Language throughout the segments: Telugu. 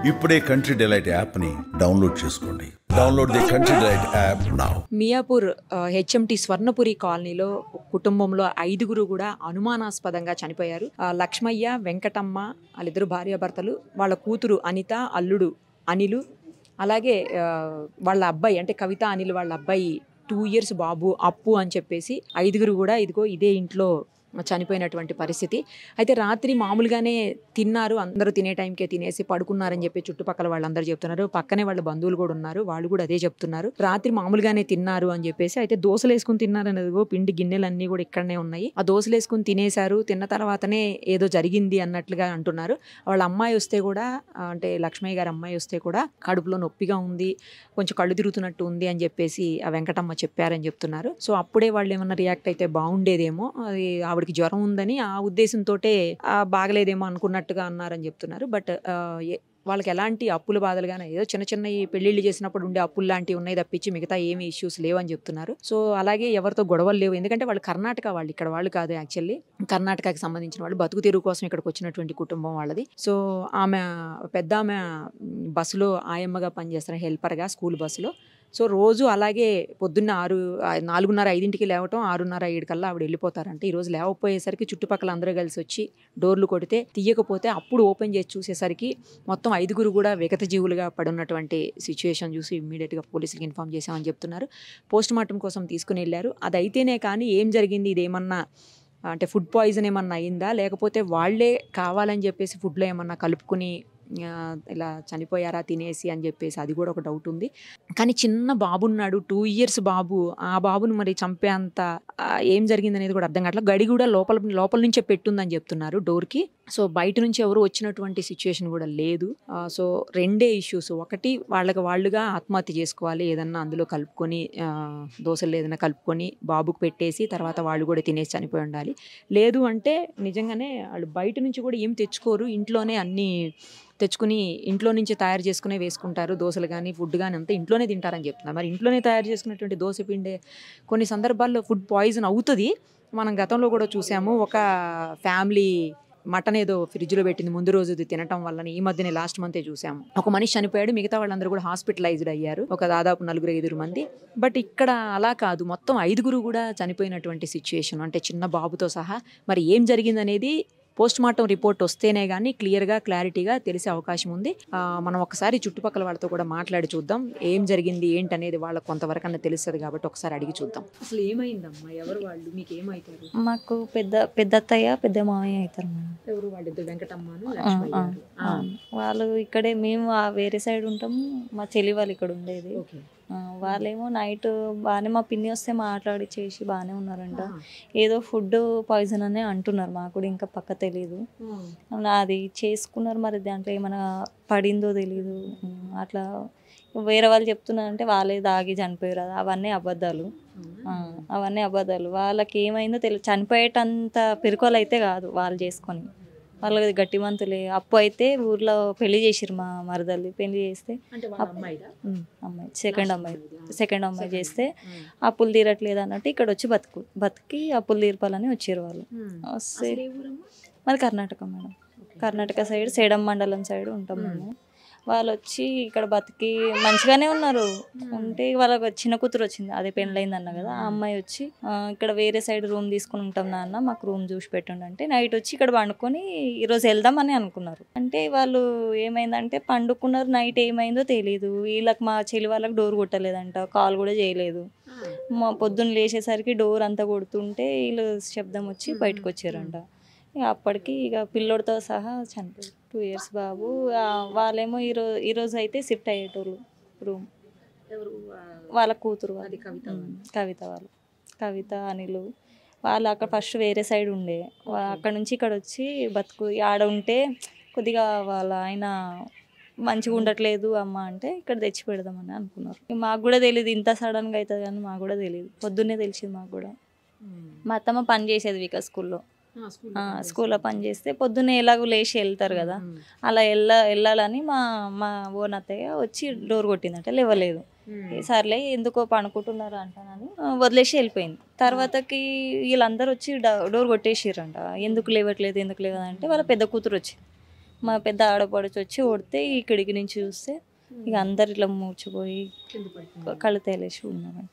ఇప్పుడే కంట్రీ డిలైట్ యాప్ని డౌన్లోడ్ చేసుకోండి. Download the country delight app now. Miyapur HMT Swarnapuri కాలనీలో కుటుంబంలో 5గురు కూడా అనుమానాస్పదంగా చనిపోయారు. లక్ష్మయ్య, వెంకటమ్మ వాళ్ళిద్దరు భార్యాభర్తలు, వాళ్ళ కూతురు అనిత, అల్లుడు అనిలు, అలాగే వాళ్ళ అబ్బాయి అంటే కవిత అనిల్ వాళ్ళ అబ్బాయి 2 years బాబు అప్పు అని చెప్పేసి 5గురు కూడా ఇదిగో ఇదే ఇంట్లో చనిపోయినటువంటి పరిస్థితి. అయితే రాత్రి మామూలుగానే తిన్నారు, అందరూ తినే టైంకే తినేసి పడుకున్నారని చెప్పి చుట్టుపక్కల వాళ్ళందరూ చెప్తున్నారు. పక్కనే వాళ్ళ బంధువులు కూడా ఉన్నారు, వాళ్ళు కూడా అదే చెప్తున్నారు. రాత్రి మామూలుగానే తిన్నారు అని చెప్పేసి, అయితే దోశలు వేసుకుని తిన్నారు అనేది పిండి గిన్నెలన్నీ కూడా ఇక్కడనే ఉన్నాయి. ఆ దోశలు వేసుకుని తినేశారు, తిన్న తర్వాతనే ఏదో జరిగింది అన్నట్లుగా అంటున్నారు. వాళ్ళ అమ్మాయి వస్తే కూడా అంటే లక్ష్మయ్య గారి అమ్మాయి వస్తే కూడా కడుపులో నొప్పిగా ఉంది, కొంచెం కళ్ళు తిరుగుతున్నట్టు ఉంది అని చెప్పేసి ఆ వెంకటమ్మ చెప్పారని చెప్తున్నారు. సో అప్పుడే వాళ్ళు ఏమన్నా రియాక్ట్ అయితే బాగుండేదేమో, అది ఆవిడకి జ్వరం ఉందని ఆ ఉద్దేశంతో బాగలేదేమో అనుకున్నట్టుగా అన్నారని చెప్తున్నారు. బట్ వాళ్ళకి ఎలాంటి అప్పుల బాధలు కానీ ఏదో చిన్న చిన్న పెళ్లిళ్ళు చేసినప్పుడు ఉండే అప్పులు లాంటివి ఉన్నాయి తప్పించి మిగతా ఏమి ఇష్యూస్ లేవని చెప్తున్నారు. సో అలాగే ఎవరితో గొడవలు లేవు, ఎందుకంటే వాళ్ళు కర్ణాటక వాళ్ళు, ఇక్కడ వాళ్ళు కాదు. యాక్చువల్లీ కర్ణాటకకి సంబంధించిన వాళ్ళు, బతుకు తెరువు కోసం ఇక్కడికి వచ్చినటువంటి కుటుంబం వాళ్ళది. సో ఆమె పెద్ద ఆమె బస్సులో ఆయమ్మగా పనిచేస్తారు, హెల్పర్గా స్కూల్ బస్సులో. సో రోజు అలాగే పొద్దున్న 4:30-5 లేవటం, 6:30-7 కల్లా ఆవిడ వెళ్ళిపోతారంటే, ఈరోజు లేవపోయేసరికి చుట్టుపక్కల అందరూ కలిసి వచ్చి డోర్లు కొడితే తీయకపోతే అప్పుడు ఓపెన్ చేసి చూసేసరికి మొత్తం 5గురు కూడా విగత జీవులుగా పడున్నటువంటి సిచ్యువేషన్ చూసి ఇమ్మీడియట్గా పోలీసులకు ఇన్ఫార్మ్ చేశామని చెప్తున్నారు. పోస్ట్ మార్టం కోసం తీసుకుని వెళ్ళారు. అది అయితేనే కానీ ఏం జరిగింది, ఇదేమన్నా అంటే ఫుడ్ పాయిజన్ ఏమన్నా అయిందా, లేకపోతే వాళ్ళే కావాలని చెప్పేసి ఫుడ్లో ఏమన్నా కలుపుకుని ఇలా చనిపోయారా తినేసి అని చెప్పేసి అది కూడా ఒక డౌట్ ఉంది. కానీ చిన్న బాబు ఉన్నాడు, 2 years బాబు, ఆ బాబును మరి చంపేంత ఏం జరిగింది అనేది కూడా అర్థం కావట్లేదు. గడి కూడా లోపల నుంచే పెట్టుందని చెప్తున్నారు డోర్కి. సో బయట నుంచి ఎవరు వచ్చినటువంటి సిచ్యువేషన్ కూడా లేదు. సో రెండే ఇష్యూస్, ఒకటి వాళ్ళుగా ఆత్మహత్య చేసుకోవాలి, ఏదన్నా అందులో కలుపుకొని దోశలు ఏదైనా కలుపుకొని బాబుకు పెట్టేసి తర్వాత వాళ్ళు కూడా తినేసి చనిపోయి ఉండాలి. లేదు అంటే నిజంగానే వాళ్ళు బయట నుంచి కూడా ఏం తెచ్చుకోరు, ఇంట్లోనే అన్నీ తెచ్చుకుని ఇంట్లో నుంచి తయారు చేసుకునే వేసుకుంటారు. దోశలు కానీ ఫుడ్ కానీ అంతా ఇంట్లోనే తింటారని చెప్తున్నారు. మరి ఇంట్లోనే తయారు చేసుకున్నటువంటి దోశ పిండే కొన్ని సందర్భాల్లో ఫుడ్ పాయిజన్ అవుతుంది. మనం గతంలో కూడా చూసాము, ఒక ఫ్యామిలీ మటన్ ఏదో ఫ్రిడ్జ్లో పెట్టింది ముందు రోజు తినటం వల్ల. ఈ మధ్యనే లాస్ట్ మంతే చూసాము, ఒక మనిషి చనిపోయాడు, మిగతా వాళ్ళందరూ కూడా హాస్పిటలైజ్డ్ అయ్యారు, ఒక దాదాపు 4-5 మంది. బట్ ఇక్కడ అలా కాదు, మొత్తం 5గురు కూడా చనిపోయినటువంటి సిచ్యువేషన్, అంటే చిన్న బాబుతో సహా. మరి ఏం జరిగిందనేది పోస్ట్ మార్టం రిపోర్ట్ వస్తేనే కానీ క్లియర్గా క్లారిటీగా తెలిసే అవకాశం ఉంది. మనం ఒకసారి చుట్టుపక్కల వాళ్ళతో కూడా మాట్లాడి చూద్దాం, ఏం జరిగింది ఏంటనేది వాళ్ళకి కొంతవరకు అన్న తెలుస్తుంది కాబట్టి ఒకసారి అడిగి చూద్దాం. అసలు ఏమైందమ్మా, ఎవరు వాళ్ళు, మీకు ఏమవుతారు? మాకు పెద్ద అత్తయ్య పెద్ద మామయ్య అవుతారు మేడం. ఎవరు వాళ్ళిద్దరు? వెంకటమ్మను వాళ్ళు ఇక్కడే, మేము వేరే సైడ్ ఉంటాము, మా చెల్లి వాళ్ళు ఇక్కడ ఉండేది. వాళ్ళేమో నైట్ బాగానే మా పిన్ని వస్తే మాట్లాడి చేసి బాగానే ఉన్నారంట. ఏదో ఫుడ్ పాయిజన్ అనే అంటున్నారు, మాకు కూడా ఇంకా పక్క తెలీదు. అది చేసుకున్నారు, మరి దాంట్లో ఏమైనా పడిందో తెలీదు. అట్లా వేరే వాళ్ళు చెప్తున్నారంటే వాళ్ళే దాగి చనిపోయారు, అవన్నీ అబద్ధాలు. వాళ్ళకి ఏమైందో తెలియదు. చనిపోయేటంత పిరుకోలు అయితే కాదు వాళ్ళు చేసుకొని, వాళ్ళకి గట్టిమంతులే. అప్పు అయితే ఊర్లో పెళ్లి చేసిరు, మా మరదల్ని పెళ్లి చేస్తే అమ్మాయి సెకండ్ అమ్మాయి చేస్తే అప్పులు తీరట్లేదు అన్నట్టు ఇక్కడ వచ్చి బతికి అప్పులు తీర్పాలని వచ్చారు వాళ్ళు. వస్తే మరి కర్ణాటక మేడం, కర్ణాటక సైడ్ సేడం మండలం సైడ్ ఉంటాం మేము. వాళ్ళు వచ్చి ఇక్కడ బతికి మంచిగానే ఉన్నారు. ఉంటే వాళ్ళకి చిన్న కూతురు వచ్చింది, అదే పెళ్ళైంది అన్న కదా, ఆ అమ్మాయి వచ్చి ఇక్కడ వేరే సైడ్ రూమ్ తీసుకుని ఉంటాం నాన్న, మాకు రూమ్ చూసి పెట్టండి అంటే నైట్ వచ్చి ఇక్కడ పండుకొని ఈరోజు వెళ్దామని అనుకున్నారు. అంటే వాళ్ళు ఏమైందంటే పండుకున్నారు, నైట్ ఏమైందో తెలియదు. వీళ్ళకి మా చెల్లి వాళ్ళకి డోర్ కొట్టలేదంట, కాల్ కూడా చేయలేదు. మా పొద్దున్న లేచేసరికి డోర్ అంతా కొడుతుంటే వీళ్ళు శబ్దం వచ్చి బయటకు వచ్చారంట. ఇక అప్పటికి ఇక పిల్లోడితో సహా చనిపోయారు, 2 years బాబు. వాళ్ళేమో ఈరోజు అయితే షిఫ్ట్ అయ్యేటోళ్ళు రూమ్, వాళ్ళ కూతురు కవిత అనిలు వాళ్ళు అక్కడ ఫస్ట్ వేరే సైడ్ ఉండే, అక్కడ నుంచి ఇక్కడ వచ్చి బతుకు ఆడ ఉంటే కొద్దిగా వాళ్ళ ఆయన మంచిగా ఉండట్లేదు అమ్మ అంటే ఇక్కడ తెచ్చి పెడదామని అనుకున్నారు. మాకు కూడా తెలియదు ఇంత సడన్గా అవుతుంది కానీ మాకు కూడా తెలియదు, పొద్దున్నే తెలిసింది మాకు కూడా. మా అత్తమ్మ పని చేసేది విక స్కూల్లో పని చేస్తే పొద్దున్నే ఎలాగో లేచి వెళ్తారు కదా, అలా వెళ్ళాలని మా ఓన్ అత్తయ్య వచ్చి డోర్ కొట్టిందంటే లేవలేదు. సర్లే ఎందుకో పనుకుంటున్నారు అంటానని వదిలేసి వెళ్ళిపోయింది. తర్వాతకి వీళ్ళందరూ వచ్చి డోర్ కొట్టేసిర్రంట, ఎందుకు లేవట్లేదు అంటే వాళ్ళ పెద్ద కూతురు వచ్చింది. మా పెద్ద ఆడపడుచు వచ్చి కొడితే ఈ కిటికీ నుంచి చూస్తే ఇక అందరు ఇట్లా మూర్చిపోయి కళ్ళు తేలేసి ఉన్నారండి.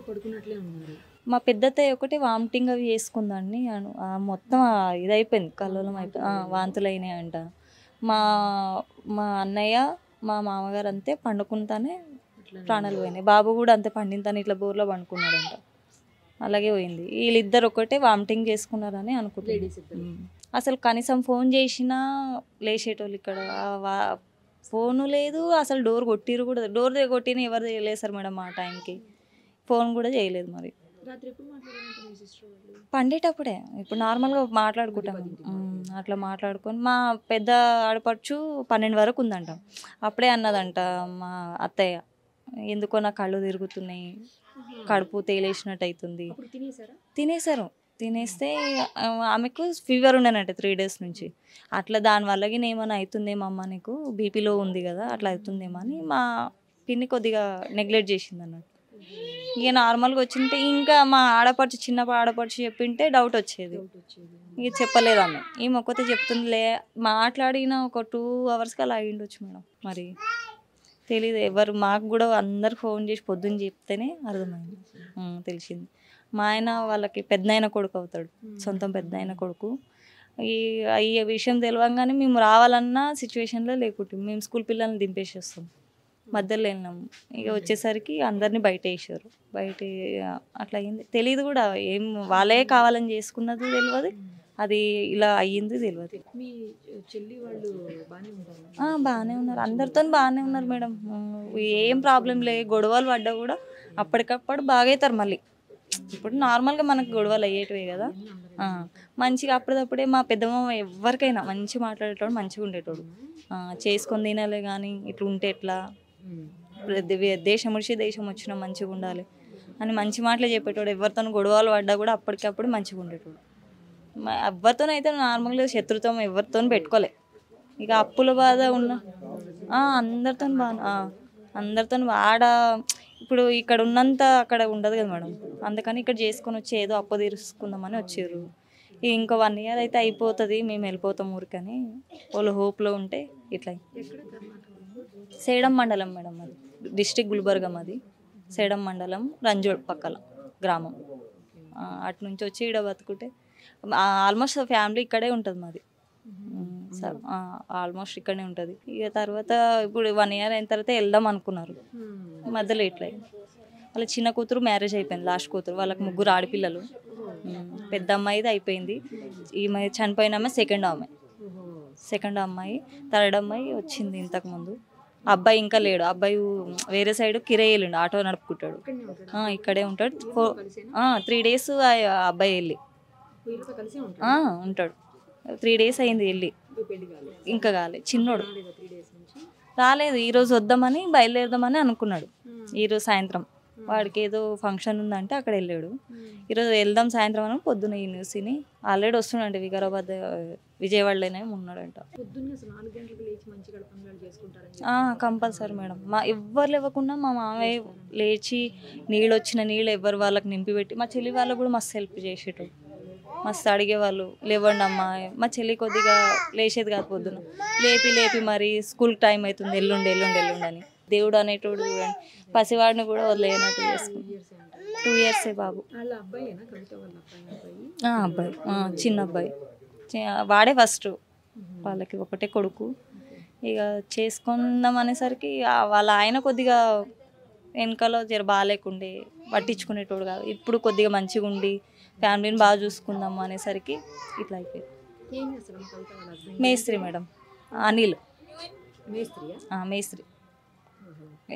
పడుకున్నట్లే ఉన్నారు. మా పెద్దత్తయ్య ఒకటి వామిటింగ్ అవి చేసుకుందండి. మొత్తం ఇదైపోయింది, కల్లోలం అయిపోయింది, వాంతులు అయినాయి అంట. మా మా అన్నయ్య మా మామగారు అంతే పండుకుంటానే ప్రాణాలు పోయినాయి. బాబు కూడా అంతే పండింతానే ఇట్లా బోర్లో పండుకున్నాడంట, అలాగే పోయింది. వీళ్ళిద్దరు ఒకటే వామిటింగ్ చేసుకున్నారని అనుకుంటున్నారు. అసలు కనీసం ఫోన్ చేసినా లేచేటోళ్ళు ఇక్కడ. ఫోను లేదు, అసలు డోర్ కొట్టిరు కూడా, డోర్ కొట్టిన ఎవరు చేయలేదు సార్ మేడం ఆ టైంకి. ఫోన్ కూడా చేయలేదు. మరి పండేటప్పుడే ఇప్పుడు నార్మల్గా మాట్లాడుకుంటాం, అట్లా మాట్లాడుకొని మా పెద్ద ఆడపడుచు 12 వరకు ఉందంట. అప్పుడే అన్నదంట మా అత్తయ్య, ఎందుకో నా కళ్ళు తిరుగుతున్నాయి, కడుపు తేలేసినట్టు అవుతుంది. తినేసారు. తినేస్తే ఆమెకు ఫీవర్ ఉండేనట్టు 3 డేస్ నుంచి. అట్లా దానివల్ల ఏమైనా అవుతుందేమమ్మా, నీకు బీపీలో ఉంది కదా, అట్లా అవుతుందేమో అని మా పిన్ని కొద్దిగా నెగ్లెక్ట్ చేసింది అన్నట్టు. ఇక నార్మల్గా వచ్చింటే ఇంకా మా ఆడపడుచు చిన్న ఆడపడుచు చెప్పింటే డౌట్ వచ్చేది. ఇక చెప్పలేదు ఆమె. ఈ మొక్కతో చెప్తుందిలే, మాట్లాడిన ఒక 2 అవర్స్కి అలా అయ్యిండొచ్చు మేడం. మరి తెలీదు ఎవరు, మాకు కూడా అందరు ఫోన్ చేసి పొద్దున్న చెప్తేనే అర్థమైంది, తెలిసింది. మా ఆయన వాళ్ళకి పెద్దయిన కొడుకు అవుతాడు, సొంతం పెద్దయిన కొడుకు. ఈ విషయం తెలియంగానే మేము రావాలన్న సిచ్యువేషన్లో లేకుంటే మేము స్కూల్ పిల్లల్ని దింపేసి వస్తాం, మధ్యలో వెళ్ళినాము. ఇక వచ్చేసరికి అందరినీ బయట వేసారు. బయట అట్లా అయ్యింది. తెలియదు కూడా, ఏం వాళ్ళే కావాలని చేసుకున్నది తెలియదు, అది ఇలా అయ్యింది తెలియదు. మీ చెల్లి వాళ్ళు బాగానే ఉన్నారు, అందరితో బాగానే ఉన్నారు మేడం. ఏం ప్రాబ్లం లే. గొడవలు పడ్డా కూడా అప్పటికప్పుడు బాగా అవుతారు. మళ్ళీ ఇప్పుడు నార్మల్గా మనకు గొడవలు అయ్యేటివే కదా, మంచిగా అప్పటిదప్పుడే. మా పెద్దమ్మ ఎవరికైనా మంచి మాట్లాడేటోడు, మంచిగా ఉండేటోడు. చేసుకొని తినాలి కానీ ఇట్లా ఉంటే ఎట్లా, దేశం వచ్చి దేశం వచ్చినా మంచిగా ఉండాలి అని మంచి మాటలు చెప్పేటోడు. ఎవరితో గొడవలు పడ్డా కూడా అప్పటికప్పుడు మంచిగా ఉండేటోడు. ఎవరితోనైతే నార్మల్గా శత్రుత్వం ఎవరితో పెట్టుకోలే. ఇక అప్పుల బాధ ఉన్న అందరితో బాగా, అందరితో ఆడ ఇప్పుడు ఇక్కడ ఉన్నంత అక్కడ ఉండదు కదా మేడం. అందుకని ఇక్కడ చేసుకొని వచ్చి ఏదో అప్పు తీర్చుకుందామని వచ్చారు. ఇంకో 1 ఇయర్ అయితే అయిపోతుంది, మేము వెళ్ళిపోతాం ఊరికని వాళ్ళు హోప్లో ఉంటే ఇట్లా. సేడం మండలం మేడం, అది డిస్ట్రిక్ట్ గుల్బర్గా, మాది సేడం మండలం, రంజోడ్ పక్కల గ్రామం. అటు నుంచి వచ్చి ఇక్కడ బతుకుంటే ఆల్మోస్ట్ ఫ్యామిలీ ఇక్కడే ఉంటుంది మాది. ఆల్మోస్ట్ ఇక్కడనే ఉంటుంది. ఇక తర్వాత ఇప్పుడు 1 ఇయర్ అయిన తర్వాత వెళ్దాం అనుకున్నారు, మధ్యలో ఇట్లా. వాళ్ళ చిన్న కూతురు మ్యారేజ్ అయిపోయింది, లాస్ట్ కూతురు. వాళ్ళకి 3 ఆడపిల్లలు. పెద్ద అమ్మాయిది అయిపోయింది, ఈమె చనిపోయిన ఆమె సెకండ్ అమ్మాయి. థర్డ్ అమ్మాయి వచ్చింది ఇంతకుముందు. అబ్బాయి ఇంకా లేడు. అబ్బాయి వేరే సైడ్ కిరాయి వెళ్ళిండు, ఆటో నడుపుకుంటాడు. ఇక్కడే ఉంటాడు. 3 డేస్ అబ్బాయి వెళ్ళి ఉంటాడు. 3 డేస్ అయింది వెళ్ళి, ఇంకా కాలే. చిన్నోడు రాలేదు. ఈరోజు వద్దామని బయలుదేరదామని అనుకున్నాడు. ఈరోజు సాయంత్రం వాడికి ఏదో ఫంక్షన్ ఉందంటే అక్కడ వెళ్ళాడు. ఈరోజు వెళ్దాం సాయంత్రం అని పొద్దున్న ఈ న్యూస్ని ఆల్రెడీ వస్తున్నాడంట. వికారాబాద్ విజయవాడలోనే ఉన్నాడంట. Compulsory madam. ఎవ్వరు లేవకుండా మా మామయ్య లేచి నీళ్ళు వచ్చిన నీళ్ళు ఎవరు వాళ్ళకి నింపి పెట్టి, మా చెల్లి వాళ్ళకు కూడా మస్తు హెల్ప్ చేసేటోడు, మస్తు అడిగేవాళ్ళు. లేవండి అమ్మా, మా చెల్లి కొద్దిగా లేచేది కాదు, పొద్దున లేపి మరి స్కూల్కి టైం అవుతుంది, ఎల్లుండి అని. దేవుడు అనేటోడు చూడండి, పసివాడిని కూడా వదిలేనట్టు చేసుకుంది. 2 ఇయర్సే బాబు. అబ్బాయి చిన్న అబ్బాయి, వాడే ఫస్ట్. వాళ్ళకి ఒకటే కొడుకు. ఇక చేసుకుందాం అనేసరికి వాళ్ళ ఆయన కొద్దిగా వెనకలో జర బాగాలేకుండే, పట్టించుకునేటోడు కాదు. ఇప్పుడు కొద్దిగా మంచిగా ఉండి ఫ్యామిలీని బాగా చూసుకుందాము అనేసరికి ఇట్లా అయిపోయింది. మేస్త్రి మేడం, అనిల్ మేస్త్రి.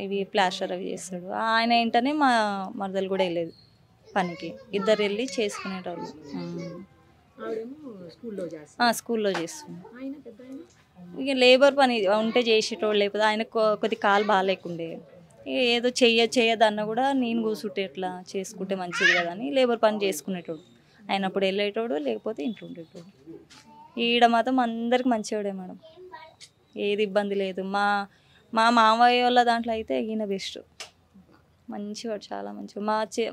ఇవి ప్లాస్టర్ అవి చేస్తాడు ఆయన. ఏంటనే మా మరదలు కూడా వెళ్ళేది పనికి, ఇద్దరు వెళ్ళి చేసుకునేటోళ్ళు. స్కూల్లో చేస్తుంది. ఇక లేబర్ పని ఉంటే చేసేటోళ్ళు, లేకపోతే ఆయన కొద్ది కాలు బాగాలేకుండే. ఇక ఏదో చెయ్యదన్నా కూడా నేను కూర్చుంటే ఎట్లా చేసుకుంటే మంచిది కదా అని లేబర్ పని చేసుకునేటోడు. అయినప్పుడు వెళ్ళేటోడు, లేకపోతే ఇంట్లో ఉండేటోడు. ఈడ మాత్రం అందరికి మంచివాడే మేడం, ఏది ఇబ్బంది లేదు. మా మామయ్య వాళ్ళ దాంట్లో అయితే ఈయన బెస్ట్, మంచివాడు, చాలా మంచివాడు.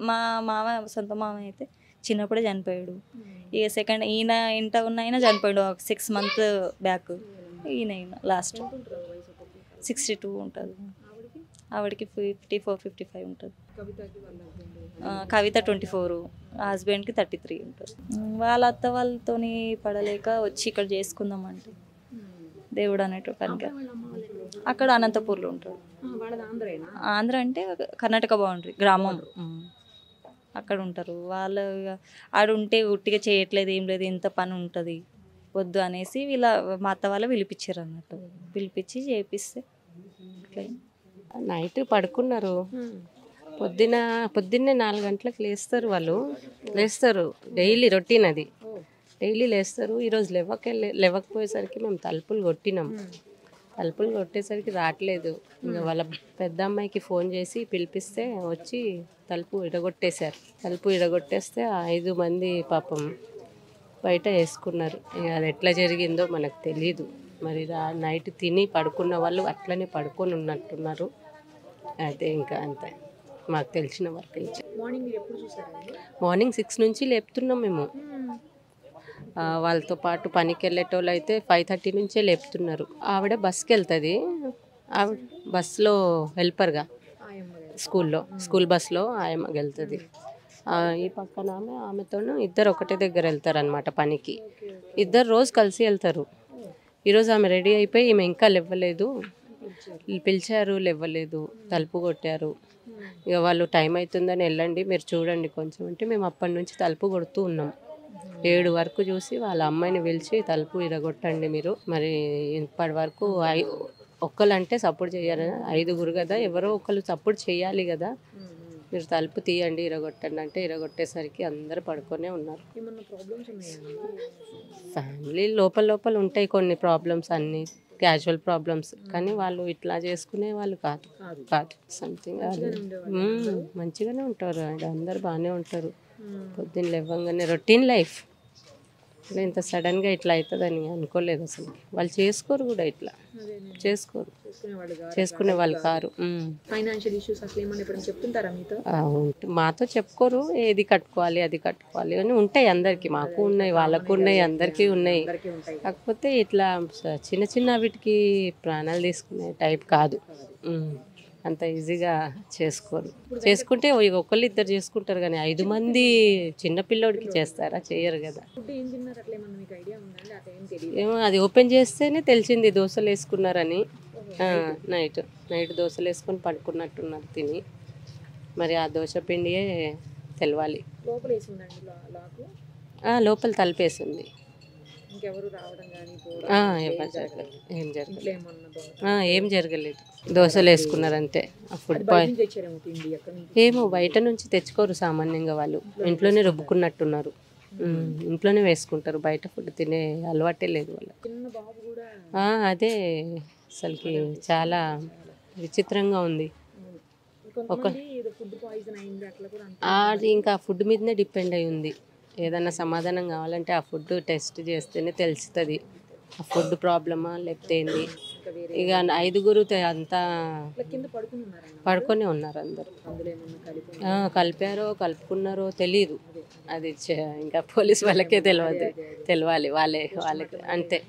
మా మామ సొంత మామయ్య అయితే చిన్నప్పుడే చనిపోయాడు. ఇక సెకండ్ ఈయన ఇంట ఉన్న ఆయన చనిపోయాడు 6 months బ్యాక్. ఈయన లాస్ట్ 62 ఉంటుంది, ఆవిడకి 54-55 ఉంటుంది. కవిత 24, హస్బెండ్కి 33 ఉంటుంది. వాళ్ళ అత్త వాళ్ళతోని పడలేక వచ్చి ఇక్కడ చేసుకుందామంటే దేవుడు అనేటు పనికి అక్కడ అనంతపూర్లో ఉంటాడు. ఆంధ్ర అంటే కర్ణాటక బౌండరీ గ్రామం, అక్కడ ఉంటారు వాళ్ళు. ఆడుంటే ఉట్టిగా చేయట్లేదు, ఏం లేదు, ఇంత పని ఉంటుంది వద్దు అనేసి మా అత్త వాళ్ళు పిలిపించారు అన్నట్టు. పిలిపించి చేపిస్తే నైట్ పడుకున్నారు. పొద్దున్నే 4 గంటలకు లేస్తారు. డైలీ రొటీన్ అది, డైలీ లేస్తారు. ఈరోజు లేవకపోయేసరికి మేము తలుపులు కొట్టినాం. తలుపులు కొట్టేసరికి రావట్లేదు. ఇంకా వాళ్ళ పెద్ద అమ్మాయికి ఫోన్ చేసి పిలిపిస్తే వచ్చి తలుపు ఇడగొట్టేశారు. తలుపు ఇడగొట్టేస్తే 5 మంది పాపం బయట వేసుకున్నారు. అది ఎట్లా జరిగిందో మనకు తెలీదు. మరి నైట్ తిని పడుకున్న వాళ్ళు అట్లనే పడుకొని ఉన్నట్టున్నారు. అయితే ఇంకా అంతే మాకు తెలిసిన వరకు. మార్నింగ్ 6 నుంచి లేపుతున్నాం మేము. వాళ్ళతో పాటు పనికి వెళ్ళేటోళ్ళు అయితే 5:30 నుంచే లేపుతున్నారు. ఆవిడ బస్కి వెళ్తుంది. ఆవిడ బస్సులో హెల్పర్గా స్కూల్ బస్లో ఆయమ్మకి వెళ్తుంది. ఈ పక్కన ఆమెతోనూ ఇద్దరు ఒకటే దగ్గర వెళ్తారనమాట పనికి. ఇద్దరు రోజు కలిసి వెళ్తారు. ఈరోజు ఆమె రెడీ అయిపోయి ఈమె ఇంకా లేవలేదు. పిలిచారు, లేవలేదు, తలుపు కొట్టారు. ఇక వాళ్ళు టైం అవుతుందని వెళ్ళండి మీరు చూడండి కొంచెం అంటే మేము అప్పటి నుంచి తలుపు కొడుతూ ఉన్నాం. 7 వరకు చూసి వాళ్ళ అమ్మాయిని పిలిచి తలుపు ఇరగొట్టండి మీరు. మరి ఇప్పటి వరకు ఒక్కళ్ళంటే సపోర్ట్ చేయాలి, 5గురు కదా, ఎవరో ఒకళ్ళు సపోర్ట్ చేయాలి కదా, మీరు తలుపు తీయండి ఇరగొట్టండి అంటే ఇరగొట్టేసరికి అందరు పడుకొనే ఉన్నారు. ఫ్యామిలీ లోపల ఉంటాయి కొన్ని ప్రాబ్లమ్స్, అన్నీ క్యాజువల్ ప్రాబ్లమ్స్. కానీ వాళ్ళు ఇట్లా చేసుకునే వాళ్ళు కాదు. సంథింగ్ మంచిగానే ఉంటారు, అందరు బాగానే ఉంటారు. పొద్దున్న లేవగానే రొటీన్ లైఫ్. ఇంత సడన్గా ఇట్లా అవుతుందని అనుకోలేదు అసలు. వాళ్ళు చేసుకోరు కూడా, ఇట్లా చేసుకునే వాళ్ళు కారు. మాతో చెప్పుకోరు, ఏది కట్టుకోవాలి అది కట్టుకోవాలి అని ఉంటాయి అందరికి. మాకు ఉన్నాయి, వాళ్ళకు ఉన్నాయి, అందరికీ ఉన్నాయి. కాకపోతే ఇట్లా చిన్న వీటికి ప్రాణాలు తీసుకునే టైప్ కాదు. అంత ఈజీగా చేసుకోరు. చేసుకుంటే ఒకళ్ళు ఇద్దరు చేసుకుంటారు కానీ 5 మంది చిన్నపిల్లోడికి చేస్తారా? చేయరు కదా. ఏమో అది ఓపెన్ చేస్తేనే తెలిసింది దోశలు వేసుకున్నారని. నైట్ దోశలు వేసుకొని పడుకున్నట్టున్నారు తిని. మరి ఆ దోశ పిండియే తెలవాలి. లోపల తలుపేసింది. ఏం జరగలేదు. దోశలు వేసుకున్నారంతే. ఫుడ్ ఏమో బయట నుంచి తెచ్చుకోరు సామాన్యంగా, వాళ్ళు ఇంట్లోనే రుబ్బుకున్నట్టున్నారు. ఇంట్లోనే వేసుకుంటారు, బయట ఫుడ్ తినే అలవాటే లేదు వాళ్ళకి. అదే అసలుకి చాలా విచిత్రంగా ఉంది. అది ఇంకా ఫుడ్ మీదనే డిపెండ్ అయి ఉంది. ఏదన్నా సమాధానం కావాలంటే ఆ ఫుడ్ టెస్ట్ చేస్తేనే తెలుస్తుంది ఆ ఫుడ్ ప్రాబ్లమా లేకపోతే ఏంది. ఇక 5గురు అంతా పడుకొని ఉన్నారు అందరు. కలిపారో కలుపుకున్నారో తెలీదు. అది ఇంకా పోలీస్ వాళ్ళకే తెలియాలి, వాళ్ళకి అంతే.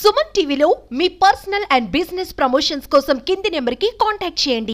సుమన్ టీవీలో మీ పర్సనల్ అండ్ బిజినెస్ ప్రమోషన్స్ కోసం కింది నెంబర్కి కాంటాక్ట్ చేయండి.